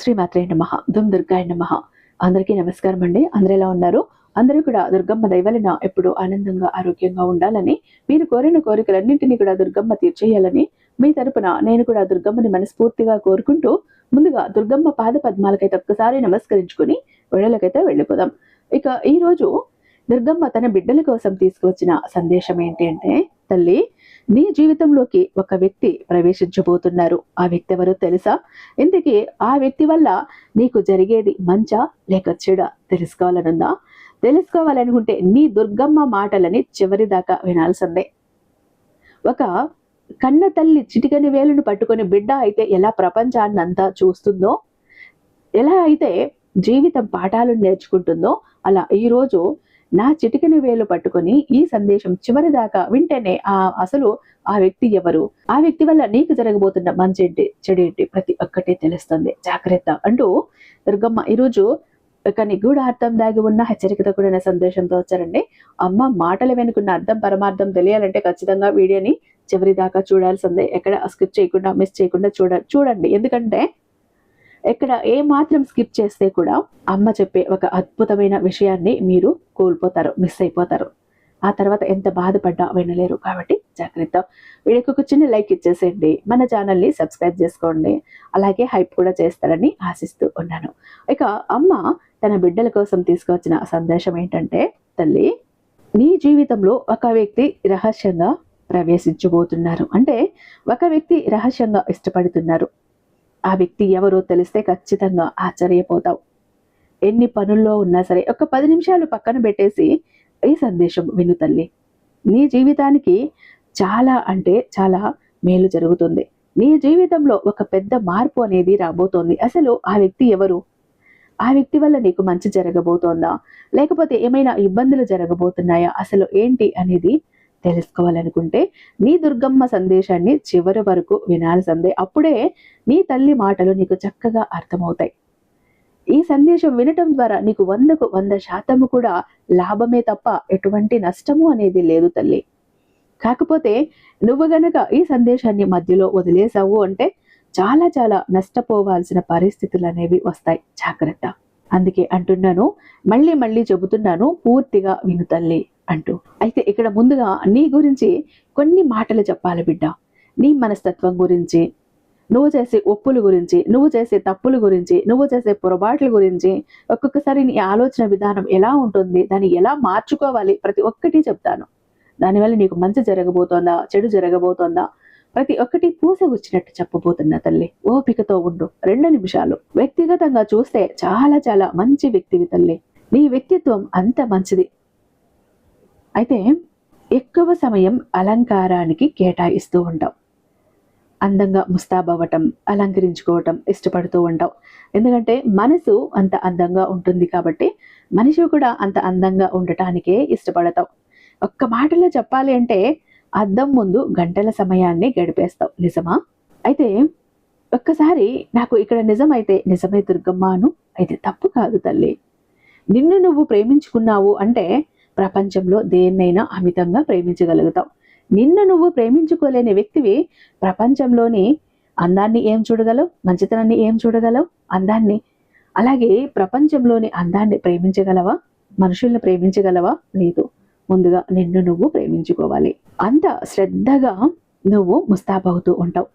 శ్రీమాత్రే నమః. దుమ్ దుర్గాయ నమః. అందరికీ నమస్కారం అండి. అందరూ ఎలా ఉన్నారు? అందరూ కూడా దుర్గమ్మ దయవలన ఎప్పుడు ఆనందంగా ఆరోగ్యంగా ఉండాలని, మీరు కోరిన కోరికలన్నింటినీ కూడా దుర్గమ్మ తీర్చేయాలని మీ తరపున నేను కూడా దుర్గమ్మని మనస్ఫూర్తిగా కోరుకుంటూ ముందుగా దుర్గమ్మ పాద పద్మాలకైతే ఒక్కసారి నమస్కరించుకుని వీడియోలకైతే వెళ్ళిపోదాం. ఇక ఈ రోజు దుర్గమ్మ తన బిడ్డల కోసం తీసుకువచ్చిన సందేశం ఏంటి అంటే, తల్లి, నీ జీవితంలోకి ఒక వ్యక్తి ప్రవేశించబోతున్నారు. ఆ వ్యక్తి ఎవరో తెలుసా? ఇంతకీ ఆ వ్యక్తి వల్ల నీకు జరిగేది మంచా లేక చెడా తెలుసుకోవాలనుందా? తెలుసుకోవాలనుకుంటే నీ దుర్గమ్మ మాటలని చివరి దాకా వినాల్సిందే. ఒక కన్న తల్లి చిటికని వేలును పట్టుకొని బిడ్డ అయితే ఎలా ప్రపంచాన్నంతా చూస్తుందో, ఎలా అయితే జీవితం పాఠాలు నేర్చుకుంటుందో, అలా ఈరోజు నా చిటికని వేలు పట్టుకొని ఈ సందేశం చివరి దాకా వింటేనే అసలు ఆ వ్యక్తి ఎవరు, ఆ వ్యక్తి వల్ల నీకు జరగబోతున్న మంచేంటి చెడేంటి ప్రతి ఒక్కటి తెలుస్తుంది. జాగ్రత్త అంటూ దుర్గమ్మ ఈరోజు ఒక నిగూఢ అర్థం దాగి ఉన్న హెచ్చరికతో కూడిన సందేశంతో వచ్చారండి. అమ్మ మాటల వెనుకున్న అర్థం పరమార్థం తెలియాలంటే ఖచ్చితంగా వీడియోని చివరి దాకా చూడాల్సిందే. ఎక్కడ స్కిప్ చేయకుండా మిస్ చేయకుండా చూడండి. ఎందుకంటే ఎక్కడ ఏ మాత్రం స్కిప్ చేస్తే కూడా అమ్మ చెప్పే ఒక అద్భుతమైన విషయాన్ని మీరు కోల్పోతారు, మిస్ అయిపోతారు. ఆ తర్వాత ఎంత బాధపడ్డా వినలేరు. కాబట్టి జాగ్రత్త. వీడియోకి ఒక చిన్న లైక్ ఇచ్చేసేయండి, మన ఛానల్ని సబ్స్క్రైబ్ చేసుకోండి, అలాగే హైప్ కూడా చేస్తారని ఆశిస్తూ ఉన్నాను. ఇక అమ్మ తన బిడ్డల కోసం తీసుకువచ్చిన సందేశం ఏంటంటే, తల్లి, నీ జీవితంలో ఒక వ్యక్తి రహస్యంగా ప్రవేశించబోతున్నారు. అంటే ఒక వ్యక్తి రహస్యంగా ఇష్టపడుతున్నారు. ఆ వ్యక్తి ఎవరో తెలిస్తే ఖచ్చితంగా ఆశ్చర్యపోతావు. ఎన్ని పనుల్లో ఉన్నా సరే ఒక 10 నిమిషాలు పక్కన పెట్టేసి ఈ సందేశం విను తల్లి. నీ జీవితానికి చాలా అంటే చాలా మేలు జరుగుతుంది. నీ జీవితంలో ఒక పెద్ద మార్పు అనేది రాబోతోంది. అసలు ఆ వ్యక్తి ఎవరు? ఆ వ్యక్తి వల్ల నీకు మంచి జరగబోతోందా, లేకపోతే ఏమైనా ఇబ్బందులు జరగబోతున్నాయా, అసలు ఏంటి అనేది తెలుసుకోవాలనుకుంటే నీ దుర్గమ్మ సందేశాన్ని చివరి వరకు వినాల్సిందే. అప్పుడే నీ తల్లి మాటలు నీకు చక్కగా అర్థమవుతాయి. ఈ సందేశం వినటం ద్వారా నీకు 100కు 100% కూడా లాభమే తప్ప ఎటువంటి నష్టము అనేది లేదు తల్లి. కాకపోతే నువ్వు గనక ఈ సందేశాన్ని మధ్యలో వదిలేసావు అంటే చాలా చాలా నష్టపోవాల్సిన పరిస్థితులు అనేవి వస్తాయి. జాగ్రత్త. అందుకే అంటున్నాను, మళ్ళీ మళ్ళీ చెబుతున్నాను, పూర్తిగా విను తల్లి అంటూ. అయితే ఇక్కడ ముందుగా నీ గురించి కొన్ని మాటలు చెప్పాలి బిడ్డ. నీ మనస్తత్వం గురించి, నువ్వు చేసే ఒప్పుల గురించి, నువ్వు చేసే తప్పుల గురించి, నువ్వు చేసే పొరపాట్ల గురించి, ఒక్కొక్కసారి నీ ఆలోచన విధానం ఎలా ఉంటుంది, దాన్ని ఎలా మార్చుకోవాలి, ప్రతి ఒక్కటి చెప్తాను. దానివల్ల నీకు మంచి జరగబోతోందా, చెడు జరగబోతోందా, ప్రతి ఒక్కటి పూసగుచ్చినట్టు చెప్పబోతున్నా తల్లి. ఓపికతో ఉండు. 2 నిమిషాలు. వ్యక్తిగతంగా చూస్తే చాలా చాలా మంచి వ్యక్తివి తల్లి. నీ వ్యక్తిత్వం అంత మంచిది. అయితే ఎక్కువ సమయం అలంకారానికి కేటాయిస్తూ ఉంటావు. అందంగా ముస్తాబవ్వటం, అలంకరించుకోవటం ఇష్టపడుతూ ఉంటావు. ఎందుకంటే మనసు అంత అందంగా ఉంటుంది కాబట్టి మనిషి కూడా అంత అందంగా ఉండటానికే ఇష్టపడతావు. ఒక్క మాటలో చెప్పాలి అంటే అద్దం ముందు గంటల సమయాన్ని గడిపేస్తావు. నిజమా? అయితే ఒక్కసారి నాకు ఇక్కడ నిజమైతే నిజమే దుర్గమ్మ అను. అయితే తప్పు కాదు తల్లి. నిన్ను నువ్వు ప్రేమించుకున్నావు అంటే ప్రపంచంలో దేన్నైనా అమితంగా ప్రేమించగలుగుతావు. నిన్ను నువ్వు ప్రేమించుకోలేని వ్యక్తివి ప్రపంచంలోని అందాన్ని ఏం చూడగలవు, మంచితనాన్ని ఏం చూడగలవు, అందాన్ని. అలాగే ప్రపంచంలోని అందాన్ని ప్రేమించగలవా, మనుషుల్ని ప్రేమించగలవా? లేదు. ముందుగా నిన్ను నువ్వు ప్రేమించుకోవాలి. అంత శ్రద్ధగా నువ్వు ముస్తాబవుతూ ఉంటావు.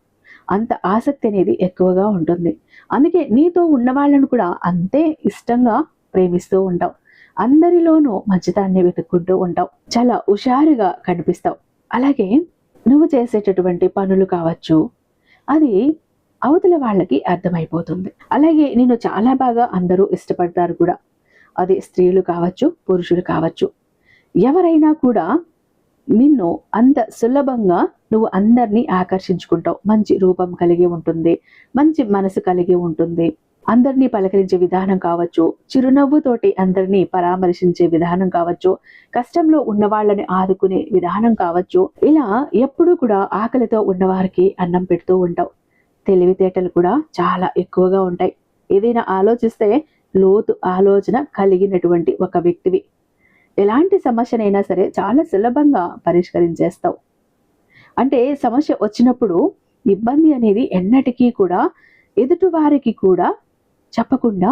అంత ఆసక్తి అనేది ఎక్కువగా ఉంటుంది. అందుకే నీతో ఉన్న వాళ్ళను కూడా అంతే ఇష్టంగా ప్రేమిస్తూ ఉంటావు. అందరిలోనూ మంచితాన్ని వెతుక్కుంటూ ఉంటావు. చాలా హుషారుగా కనిపిస్తావు. అలాగే నువ్వు చేసేటటువంటి పనులు కావచ్చు, అది అవతల వాళ్ళకి అర్థమైపోతుంది. అలాగే నిన్ను చాలా బాగా అందరూ ఇష్టపడతారు కూడా. అది స్త్రీలు కావచ్చు, పురుషులు కావచ్చు. ఎవరైనా కూడా నిన్ను అంత సులభంగా నువ్వు అందరినీ ఆకర్షించుకుంటావు. మంచి రూపం కలిగి ఉంటుంది, మంచి మనసు కలిగి ఉంటుంది. అందరినీ పలకరించే విధానం కావచ్చు, చిరునవ్వుతోటి అందరినీ పరామర్శించే విధానం కావచ్చు, కష్టంలో ఉన్న వాళ్ళని ఆదుకునే విధానం కావచ్చు. ఇలా ఎప్పుడూ కూడా ఆకలితో ఉన్నవారికి అన్నం పెడుతూ ఉంటావు. తెలివితేటలు కూడా చాలా ఎక్కువగా ఉంటాయి. ఏదైనా ఆలోచిస్తే లోతు ఆలోచన కలిగినటువంటి ఒక వ్యక్తివి. ఎలాంటి సమస్యనైనా సరే చాలా సులభంగా పరిష్కరించేస్తావు. అంటే సమస్య వచ్చినప్పుడు ఇబ్బంది అనేది ఎన్నటికీ కూడా ఎదుటి వారికి కూడా చెప్పకుండా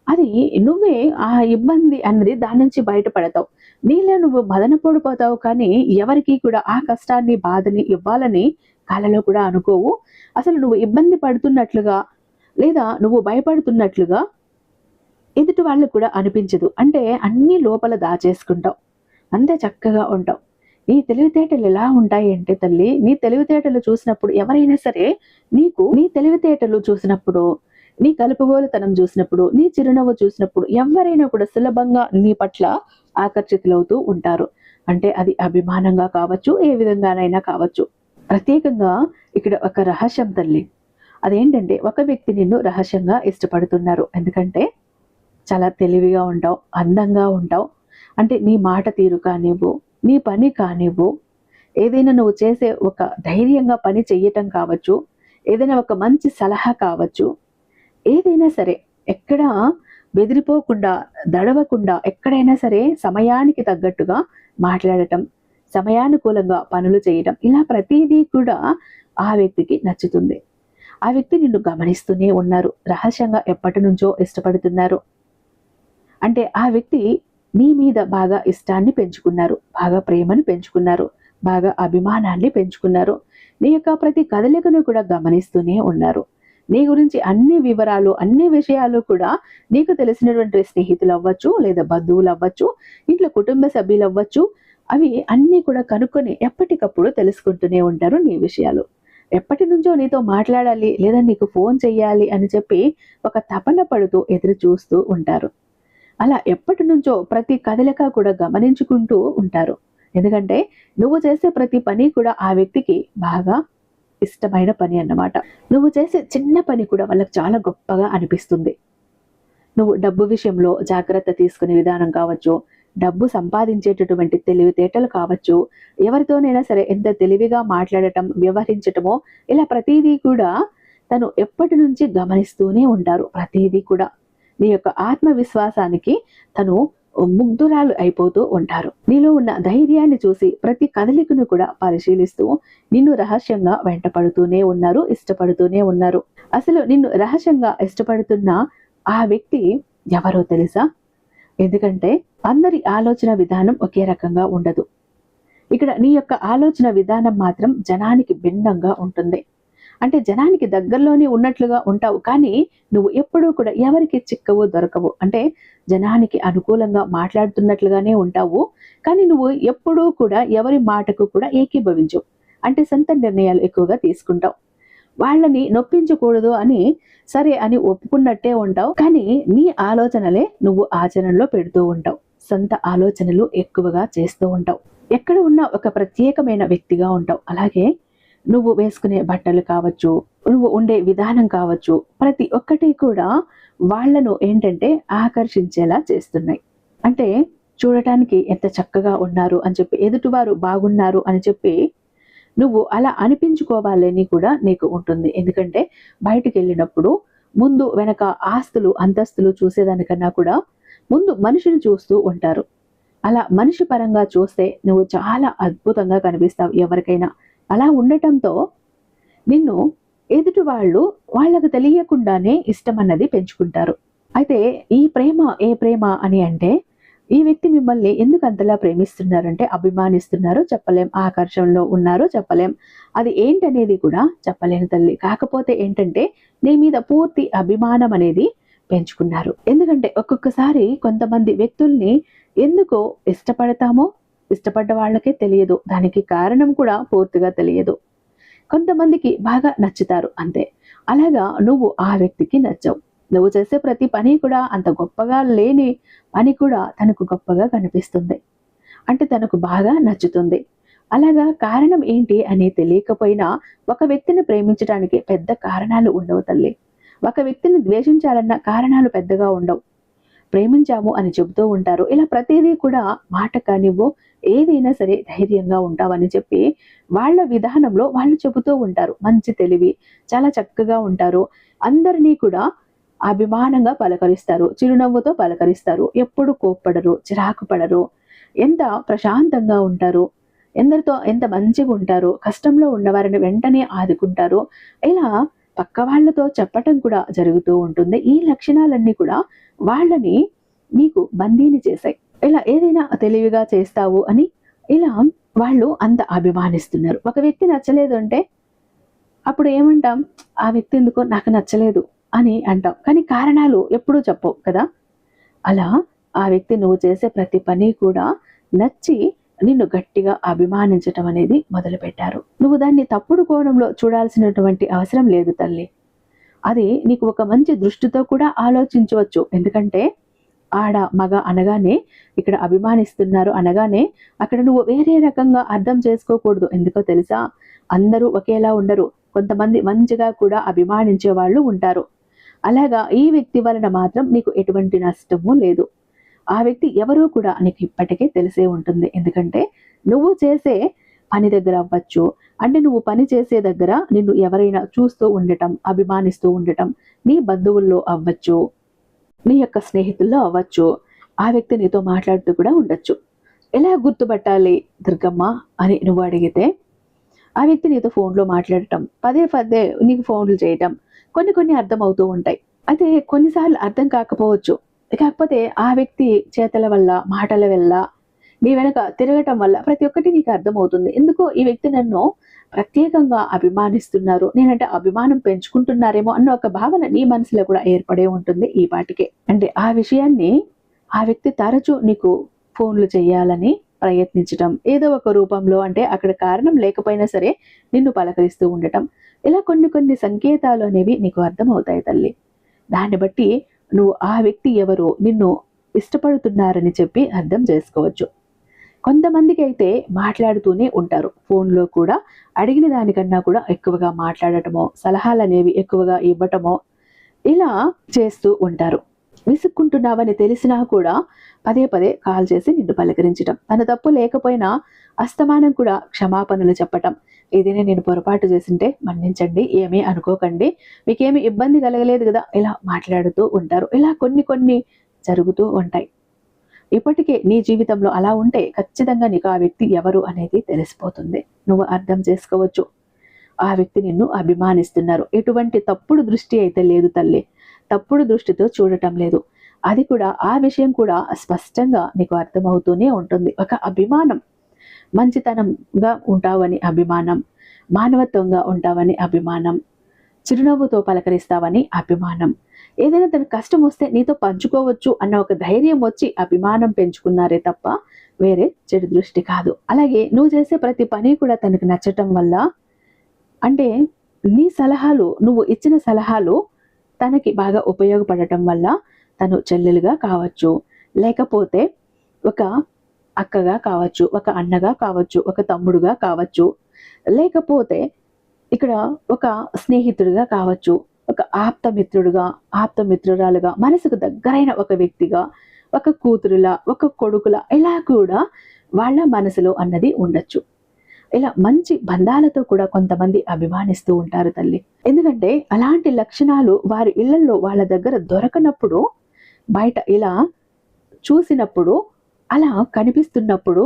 అది నువ్వే ఆ ఇబ్బంది అన్నది దాని నుంచి బయటపడతావు. నీలో నువ్వు మదన పడిపోతావు, కానీ ఎవరికీ కూడా ఆ కష్టాన్ని, బాధని ఇవ్వాలని కలలో కూడా అనుకోవు. అసలు నువ్వు ఇబ్బంది పడుతున్నట్లుగా లేదా నువ్వు భయపడుతున్నట్లుగా ఎదుటి వాళ్ళకి కూడా అనిపించదు. అంటే అన్నీ లోపల దాచేసుకుంటావు. అంతే చక్కగా ఉంటావు. నీ తెలివితేటలు ఎలా ఉంటాయి అంటే తల్లి, నీ తెలివితేటలు చూసినప్పుడు ఎవరైనా సరే నీ తెలివితేటలు చూసినప్పుడు, నీ కలుపుగోలుతనం చూసినప్పుడు, నీ చిరునవ్వు చూసినప్పుడు ఎవరైనా కూడా సులభంగా నీ పట్ల ఆకర్షితులవుతూ ఉంటారు. అంటే అది అభిమానంగా కావచ్చు, ఏ విధంగానైనా కావచ్చు. ప్రత్యేకంగా ఇక్కడ ఒక రహస్యం తల్లి. అదేంటంటే ఒక వ్యక్తి నిన్ను రహస్యంగా ఇష్టపడుతున్నారు. ఎందుకంటే చాలా తెలివిగా ఉంటావు, అందంగా ఉంటావు. అంటే నీ మాట తీరు కానివ్వు, నీ పని కానివ్వు, ఏదైనా నువ్వు చేసే ఒక ధైర్యంగా పని చెయ్యటం కావచ్చు, ఏదైనా ఒక మంచి సలహా కావచ్చు, ఏదైనా సరే ఎక్కడ బెదిరిపోకుండా, దడవకుండా ఎక్కడైనా సరే సమయానికి తగ్గట్టుగా మాట్లాడటం, సమయానుకూలంగా పనులు చేయటం, ఇలా ప్రతిదీ కూడా ఆ వ్యక్తికి నచ్చుతుంది. ఆ వ్యక్తి నిన్ను గమనిస్తూనే ఉన్నారు. రహస్యంగా ఎప్పటి నుంచో ఇష్టపడుతున్నారు. అంటే ఆ వ్యక్తి నీ మీద బాగా ఇష్టాన్ని పెంచుకున్నారు, బాగా ప్రేమను పెంచుకున్నారు, బాగా అభిమానాన్ని పెంచుకున్నారు. నీ యొక్క ప్రతి కదలికను కూడా గమనిస్తూనే ఉన్నారు. నీ గురించి అన్ని వివరాలు, అన్ని విషయాలు కూడా నీకు తెలిసినటువంటి స్నేహితులు అవ్వచ్చు, లేదా బంధువులు అవ్వచ్చు, ఇంట్లో కుటుంబ సభ్యులు అవ్వచ్చు, అవి అన్నీ కూడా కనుక్కొని ఎప్పటికప్పుడు తెలుసుకుంటూనే ఉంటారు నీ విషయాలు. ఎప్పటి నుంచో నీతో మాట్లాడాలి లేదా నీకు ఫోన్ చెయ్యాలి అని చెప్పి ఒక తపన పడుతూ ఎదురు చూస్తూ ఉంటారు. అలా ఎప్పటి నుంచో ప్రతి కదలిక కూడా గమనించుకుంటూ ఉంటారు. ఎందుకంటే నువ్వు చేసే ప్రతి పని కూడా ఆ వ్యక్తికి బాగా ఇష్టమైన పని అన్నమాట. నువ్వు చేసే చిన్న పని కూడా వాళ్ళకి చాలా గొప్పగా అనిపిస్తుంది. నువ్వు డబ్బు విషయంలో జాగ్రత్త తీసుకునే విధానం కావచ్చు, డబ్బు సంపాదించేటటువంటి తెలివితేటలు కావచ్చు, ఎవరితోనైనా సరే ఎంత తెలివిగా మాట్లాడటం, వ్యవహరించటమో, ఇలా ప్రతిదీ కూడా తను ఎప్పటి నుంచి గమనిస్తూనే ఉంటారు. ప్రతిదీ కూడా నీ యొక్క ఆత్మవిశ్వాసానికి తను ముగ్ధురాలు అయిపోతూ ఉంటారు. నీలో ఉన్న ధైర్యాన్ని చూసి ప్రతి కదలికను కూడా పరిశీలిస్తూ నిన్ను రహస్యంగా వెంటపడుతూనే ఉన్నారు, ఇష్టపడుతూనే ఉన్నారు. అసలు నిన్ను రహస్యంగా ఇష్టపడుతున్న ఆ వ్యక్తి ఎవరో తెలుసా? ఎందుకంటే అందరి ఆలోచన విధానం ఒకే రకంగా ఉండదు. ఇక్కడ నీ యొక్క ఆలోచన విధానం మాత్రం జనానికి భిన్నంగా ఉంటుంది. అంటే జనానికి దగ్గరలోనే ఉన్నట్లుగా ఉంటావు, కానీ నువ్వు ఎప్పుడూ కూడా ఎవరికి చిక్కవు, దొరకవు. అంటే జనానికి అనుకూలంగా మాట్లాడుతున్నట్లుగానే ఉంటావు, కానీ నువ్వు ఎప్పుడూ కూడా ఎవరి మాటకు కూడా ఏకీభవించవు. అంటే సొంత నిర్ణయాలు ఎక్కువగా తీసుకుంటావు. వాళ్ళని నొప్పించకూడదు అని సరే అని ఒప్పుకున్నట్టే ఉంటావు, కానీ నీ ఆలోచనలే నువ్వు ఆచరణలో పెడుతూ ఉంటావు. సొంత ఆలోచనలు ఎక్కువగా చేస్తూ ఉంటావు. ఎక్కడ ఉన్నా ఒక ప్రత్యేకమైన వ్యక్తిగా ఉంటావు. అలాగే నువ్వు వేసుకునే బట్టలు కావచ్చు, నువ్వు ఉండే విధానం కావచ్చు, ప్రతి ఒక్కటి కూడా వాళ్లను ఏంటంటే ఆకర్షించేలా చేస్తున్నాయి. అంటే చూడటానికి ఎంత చక్కగా ఉన్నారు అని చెప్పి, ఎదుటివారు బాగున్నారు అని చెప్పి నువ్వు అలా అనిపించుకోవాలని కూడా నీకు ఉంటుంది. ఎందుకంటే బయటికి వెళ్ళినప్పుడు ముందు వెనక ఆస్తులు, అంతస్తులు చూసేదానికన్నా కూడా ముందు మనిషిని చూస్తూ ఉంటారు. అలా మనిషి పరంగా చూస్తే నువ్వు చాలా అద్భుతంగా కనిపిస్తావు ఎవరికైనా. అలా ఉండటంతో నిన్ను ఎదుటి వాళ్ళకు తెలియకుండానే ఇష్టం అన్నది పెంచుకుంటారు. అయితే ఈ ప్రేమ ఏ ప్రేమ అని అంటే, ఈ వ్యక్తి మిమ్మల్ని ఎందుకు అంతలా ప్రేమిస్తున్నారంటే అభిమానిస్తున్నారు చెప్పలేం, ఆకర్షణలో ఉన్నారు చెప్పలేం, అది ఏంటనేది కూడా చెప్పలేను తల్లి. కాకపోతే ఏంటంటే నీ మీద పూర్తి అభిమానం అనేది పెంచుకున్నారు. ఎందుకంటే ఒక్కొక్కసారి కొంతమంది వ్యక్తుల్ని ఎందుకో ఇష్టపడతామో ఇష్టపడ్డ వాళ్ళకే తెలియదు, దానికి కారణం కూడా పూర్తిగా తెలియదు. కొంతమందికి బాగా నచ్చుతారు అంతే. అలాగా నువ్వు ఆ వ్యక్తికి నచ్చావు. నువ్వు చేసే ప్రతి పని కూడా అంత గొప్పగా లేని పని కూడా తనకు గొప్పగా కనిపిస్తుంది. అంటే తనకు బాగా నచ్చుతుంది. అలాగా కారణం ఏంటి అని తెలియకపోయినా ఒక వ్యక్తిని ప్రేమించడానికి పెద్ద కారణాలు ఉండవు తల్లి. ఒక వ్యక్తిని ద్వేషించాలన్న కారణాలు పెద్దగా ఉండవు. ప్రేమించాము అని చెబుతూ ఉంటారు. ఇలా ప్రతిదీ కూడా మాట కానివ్వు, ఏదైనా సరే ధైర్యంగా ఉంటావని చెప్పి వాళ్ళ విధానంలో వాళ్ళు చెబుతూ ఉంటారు. మంచి తెలివి, చాలా చక్కగా ఉంటారు. అందరినీ కూడా అభిమానంగా పలకరిస్తారు, చిరునవ్వుతో పలకరిస్తారు, ఎప్పుడు కోప్పడరు, చిరాకు పడరు, ఎంత ప్రశాంతంగా ఉంటారు, ఎందరితో ఎంత మంచిగా ఉంటారు, కష్టంలో ఉన్నవారిని వెంటనే ఆదుకుంటారు. ఇలా పక్క వాళ్ళతో చెప్పటం కూడా జరుగుతూ ఉంటుంది. ఈ లక్షణాలన్నీ కూడా వాళ్ళని మీకు బందీని చేశాయి. ఇలా ఏదైనా తెలివిగా చేస్తావు అని ఇలా వాళ్ళు అంత అభిమానిస్తున్నారు. ఒక వ్యక్తి నచ్చలేదు అంటే అప్పుడు ఏమంటాం, ఆ వ్యక్తి ఎందుకో నాకు నచ్చలేదు అని అంటాం. కానీ కారణాలు ఎప్పుడూ చెప్పవు కదా. అలా ఆ వ్యక్తి నువ్వు చేసే ప్రతి పని కూడా నచ్చి నిన్ను గట్టిగా అభిమానించటం అనేది మొదలుపెట్టారు. నువ్వు దాన్ని తప్పుడు కోణంలో చూడాల్సినటువంటి అవసరం లేదు తల్లి. అది నీకు ఒక మంచి దృష్టితో కూడా ఆలోచించవచ్చు. ఎందుకంటే ఆడ మగ అనగానే ఇక్కడ అభిమానిస్తున్నారు అనగానే అక్కడ నువ్వు వేరే రకంగా అర్థం చేసుకోకూడదు. ఎందుకో తెలుసా, అందరూ ఒకేలా ఉండరు. కొంతమంది మంచిగా కూడా అభిమానించే వాళ్ళు ఉంటారు. అలాగా ఈ వ్యక్తి వలన మాత్రం నీకు ఎటువంటి నష్టము లేదు. ఆ వ్యక్తి ఎవరో కూడా నీకు ఇప్పటికే తెలిసే ఉంటుంది. ఎందుకంటే నువ్వు చేసే పని దగ్గర అవ్వచ్చు, అంటే నువ్వు పని చేసే దగ్గర నిన్ను ఎవరైనా చూస్తూ ఉండటం, అభిమానిస్తూ ఉండటం, నీ బంధువుల్లో అవ్వచ్చు, నీ యొక్క స్నేహితుల్లో అవ్వచ్చు, ఆ వ్యక్తి నీతో మాట్లాడుతూ కూడా ఉండొచ్చు. ఎలా గుర్తుపట్టాలి దుర్గమ్మ అని నువ్వు అడిగితే, ఆ వ్యక్తి నీతో ఫోన్లో మాట్లాడటం, పదే పదే నీకు ఫోన్లు చేయటం, కొన్ని అర్థం అవుతూ ఉంటాయి. అయితే కొన్నిసార్లు అర్థం కాకపోవచ్చు. కాకపోతే ఆ వ్యక్తి చేతల వల్ల, మాటల వల్ల, నీ వెనక తిరగటం వల్ల ప్రతి ఒక్కటి నీకు అర్థమవుతుంది. ఎందుకో ఈ వ్యక్తి నన్ను ప్రత్యేకంగా అభిమానిస్తున్నారు, నేనంటే అభిమానం పెంచుకుంటున్నారేమో అన్న ఒక భావన నీ మనసులో కూడా ఏర్పడే ఉంటుంది ఈ పాటికే. అంటే ఆ విషయాన్ని ఆ వ్యక్తి తరచూ నీకు ఫోన్లు చేయాలని ప్రయత్నించటం, ఏదో ఒక రూపంలో, అంటే అక్కడ కారణం లేకపోయినా సరే నిన్ను పలకరిస్తూ ఉండటం, ఇలా కొన్ని సంకేతాలు అనేవి నీకు అర్థమవుతాయి తల్లి. దాన్ని బట్టి నువ్వు ఆ వ్యక్తి ఎవరో, నిన్ను ఇష్టపడుతున్నారని చెప్పి అర్థం చేసుకోవచ్చు. కొంతమందికి అయితే మాట్లాడుతూనే ఉంటారు, ఫోన్లో కూడా అడిగిన దానికన్నా కూడా ఎక్కువగా మాట్లాడటమో, సలహాలు అనేవి ఎక్కువగా ఇవ్వటమో ఇలా చేస్తూ ఉంటారు. విసుక్కుంటున్నావని తెలిసినా కూడా పదే పదే కాల్ చేసి నిన్ను పలకరించటం, తన తప్పు లేకపోయినా అస్తమానం కూడా క్షమాపణలు చెప్పటం, ఏదైనా నేను పొరపాటు చేసింటే మన్నించండి, ఏమీ అనుకోకండి, మీకేమీ ఇబ్బంది కలగలేదు కదా, ఇలా మాట్లాడుతూ ఉంటారు. ఇలా కొన్ని జరుగుతూ ఉంటాయి. ఇప్పటికే నీ జీవితంలో అలా ఉంటే ఖచ్చితంగా నీకు ఆ వ్యక్తి ఎవరు అనేది తెలిసిపోతుంది. నువ్వు అర్థం చేసుకోవచ్చు, ఆ వ్యక్తి నిన్ను అభిమానిస్తున్నారు. ఎటువంటి తప్పుడు దృష్టి అయితే లేదు తల్లి, తప్పుడు దృష్టితో చూడటం లేదు. అది కూడా, ఆ విషయం కూడా స్పష్టంగా నీకు అర్థమవుతూనే ఉంటుంది. ఒక అభిమానం, మంచితనంగా ఉంటావని అభిమానం, మానవత్వంగా ఉంటావని అభిమానం, చిరునవ్వుతో పలకరిస్తావని అభిమానం, ఏదైనా తన కష్టం వస్తే నీతో పంచుకోవచ్చు అన్న ఒక ధైర్యం వచ్చి అభిమానం పెంచుకున్నారే తప్ప వేరే చెడు దృష్టి కాదు. అలాగే నువ్వు చేసే ప్రతి పని కూడా తనకు నచ్చటం వల్ల, అంటే నీ సలహాలు, నువ్వు ఇచ్చిన సలహాలు తనకి బాగా ఉపయోగపడటం వల్ల తను చెల్లెలుగా కావచ్చు, లేకపోతే ఒక అక్కగా కావచ్చు, ఒక అన్నగా కావచ్చు, ఒక తమ్ముడుగా కావచ్చు, లేకపోతే ఇక్కడ ఒక స్నేహితుడిగా కావచ్చు, ఒక ఆప్తమిత్రుడుగా, ఆప్తమిత్రురాలుగా, మనసుకు దగ్గరైన ఒక వ్యక్తిగా, ఒక కూతురులా, ఒక కొడుకులా, ఇలా కూడా వాళ్ళ మనసులో అన్నది ఉండొచ్చు. ఇలా మంచి బంధాలతో కూడా కొంతమంది అభిమానిస్తూ ఉంటారు తల్లి. ఎందుకంటే అలాంటి లక్షణాలు వారి ఇళ్లలో వాళ్ళ దగ్గర దొరకనప్పుడు, బయట ఇలా చూసినప్పుడు, అలా కనిపిస్తున్నప్పుడు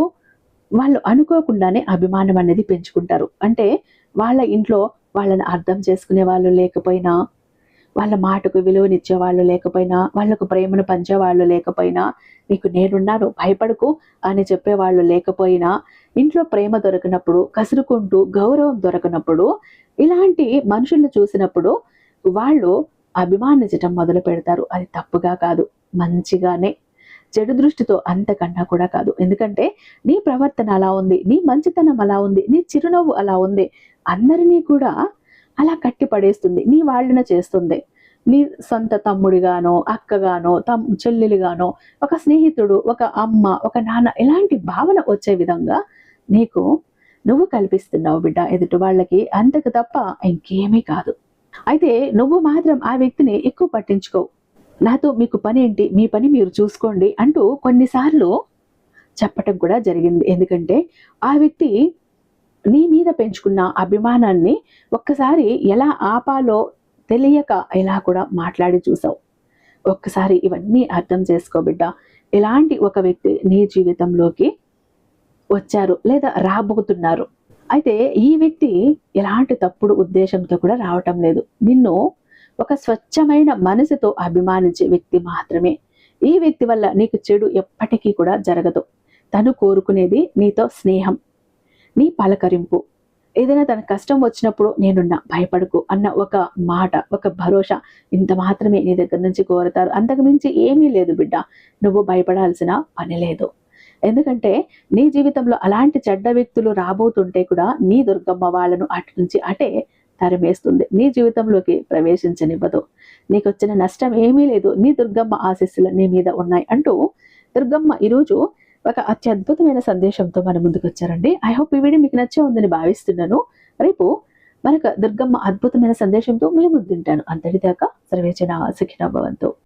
వాళ్ళు అనుకోకుండానే అభిమానం అనేది పెంచుకుంటారు. అంటే వాళ్ళ ఇంట్లో వాళ్ళని అర్థం చేసుకునే వాళ్ళు లేకపోయినా, వాళ్ళ మాటకు విలువనిచ్చే వాళ్ళు లేకపోయినా, వాళ్ళకు ప్రేమను పంచేవాళ్ళు లేకపోయినా, నీకు నేనున్నాను భయపడకు అని చెప్పేవాళ్ళు లేకపోయినా, ఇంట్లో ప్రేమ దొరకనప్పుడు, కసురుకుంటూ గౌరవం దొరకనప్పుడు, ఇలాంటి మనుషులను చూసినప్పుడు వాళ్ళు అభిమానించటం మొదలు పెడతారు. అది తప్పుగా కాదు, మంచిగానే, చెడు దృష్టితో అంతకన్నా కూడా కాదు. ఎందుకంటే నీ ప్రవర్తన అలా ఉంది, నీ మంచితనం అలా ఉంది, నీ చిరునవ్వు అలా ఉంది, అందరినీ కూడా అలా కట్టి పడేస్తుంది, నీ వాళ్ళన చేస్తుంది. నీ సొంత తమ్ముడిగానో, అక్కగానో, చెల్లెలిగానో, ఒక స్నేహితుడు, ఒక అమ్మ, ఒక నాన్న, ఇలాంటి భావన వచ్చే విధంగా నీకు నువ్వు కల్పిస్తున్నావు బిడ్డ ఎదుటి వాళ్ళకి, అంతకు తప్ప ఇంకేమీ కాదు. అయితే నువ్వు మాత్రం ఆ వ్యక్తిని ఎక్కువ పట్టించుకోవు. నాతో మీకు పని ఏంటి, మీ పని మీరు చూసుకోండి అంటూ కొన్నిసార్లు చెప్పటం కూడా జరిగింది. ఎందుకంటే ఆ వ్యక్తి నీ మీద పెంచుకున్న అభిమానాన్ని ఒక్కసారి ఎలా ఆపాలో తెలియక ఇలా కూడా మాట్లాడి చూసావు. ఒక్కసారి ఇవన్నీ అర్థం చేసుకో బిడ్డ. ఇలాంటి ఒక వ్యక్తి నీ జీవితంలోకి వచ్చారు లేదా రాబోతున్నారు. అయితే ఈ వ్యక్తి ఎలాంటి తప్పుడు ఉద్దేశంతో కూడా రావటం లేదు. నిన్ను ఒక స్వచ్ఛమైన మనసుతో అభిమానించే వ్యక్తి మాత్రమే. ఈ వ్యక్తి వల్ల నీకు చెడు ఎప్పటికీ కూడా జరగదు. తను కోరుకునేది నీతో స్నేహం, నీ పలకరింపు, ఏదైనా తన కష్టం వచ్చినప్పుడు నేనున్నా భయపడకు అన్న ఒక మాట, ఒక భరోసా, ఇంత మాత్రమే నీ దగ్గర నుంచి కోరతారు. అంతకు మించి ఏమీ లేదు బిడ్డ. నువ్వు భయపడాల్సిన పని లేదు. ఎందుకంటే నీ జీవితంలో అలాంటి చెడ్డ వ్యక్తులు రాబోతుంటే కూడా నీ దుర్గమ్మ వాళ్ళను అటు నుంచి అటే తరిమేస్తుంది. నీ జీవితంలోకి ప్రవేశించనివ్వదు. నీకు వచ్చిన నష్టం ఏమీ లేదు. నీ దుర్గమ్మ ఆశీస్సులు నీ మీద ఉన్నాయి అంటూ దుర్గమ్మ ఈరోజు ఒక అత్యద్భుతమైన సందేశంతో మన ముందుకు వచ్చారండి. ఐ హోప్ ఈ వీడియో మీకు నచ్చే ఉందని భావిస్తున్నాను. రేపు మనకు దుర్గమ్మ అద్భుతమైన సందేశంతో మీ ముందుంటాను. అంతటిదాకా సర్వేజన సుఖినో భవంతు.